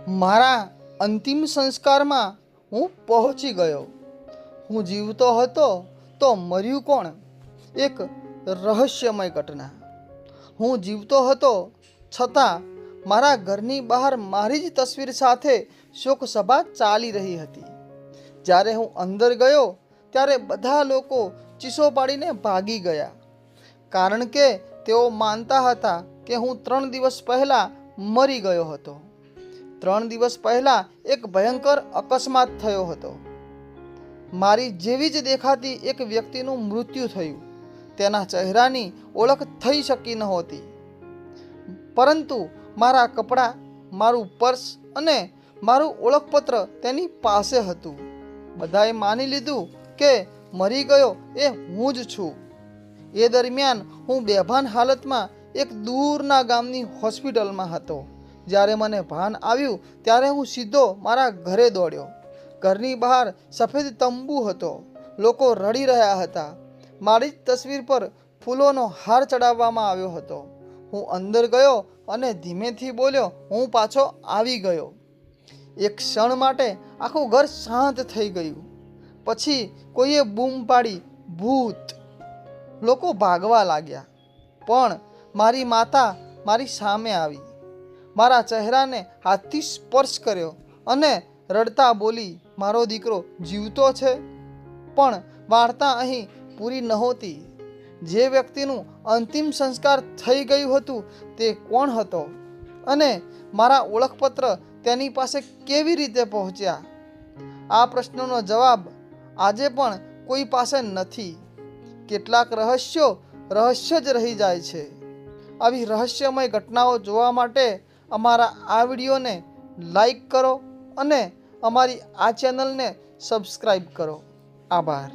મારા અંતિમ સંસ્કારમાં હું પહોંચી ગયો. હું જીવતો હતો તો મર્યું કોણ? એક રહસ્યમય ઘટના. હું જીવતો હતો છતાં મારા ઘરની બહાર મારી જ તસવીર સાથે શોકસભા ચાલી રહી હતી. જ્યારે હું અંદર ગયો ત્યારે બધા લોકો ચીસો પાડીને ભાગી ગયા, કારણ કે તેઓ માનતા હતા કે હું 3 દિવસ પહેલાં મરી ગયો હતો. 3 દિવસ પહેલાં એક ભયંકર અકસ્માત થયો હતો. મારી જેવી જ દેખાતી એક વ્યક્તિનું મૃત્યુ થયું. તેના ચહેરાની ઓળખ થઈ શકી નહોતી, પરંતુ મારા કપડાં, મારું પર્સ અને મારું ઓળખપત્ર તેની પાસે હતું. બધાએ માની લીધું કે મરી ગયો એ હું જ છું. એ દરમિયાન હું બેભાન હાલતમાં એક દૂરના ગામની હોસ્પિટલમાં હતો. જ્યારે મને ભાન આવ્યું ત્યારે હું સીધો મારા ઘરે દોડ્યો. ઘરની બહાર સફેદ તંબુ હતો. લોકો રડી રહ્યા હતા. મારી જ તસવીર પર ફૂલોનો હાર ચડાવવામાં આવ્યો હતો. હું અંદર ગયો અને ધીમેથી બોલ્યો, હું પાછો આવી ગયો. એક ક્ષણ માટે આખું ઘર શાંત થઈ ગયું. પછી કોઈએ બૂમ પાડી, ભૂત! લોકો ભાગવા લાગ્યા. પણ મારી માતા મારી સામે આવી, મારા ચહેરાને હાથથી સ્પર્શ કર્યો અને રડતા બોલી, મારો દીકરો જીવતો છે. પણ વાર્તા અહીં પૂરી નહોતી. જે વ્યક્તિનું અંતિમ સંસ્કાર થઈ ગયું હતું તે કોણ હતો અને મારા ઓળખપત્ર તેની પાસે કેવી રીતે પહોંચ્યા? આ પ્રશ્નનો જવાબ આજે પણ કોઈ પાસે નથી. કેટલાક રહસ્ય જ રહી જાય છે. આવી રહસ્યમય ઘટનાઓ જોવા માટે અમારા આ વિડીયોને લાઈક કરો અને અમારી આ ચેનલને સબસ્ક્રાઈબ કરો. આભાર.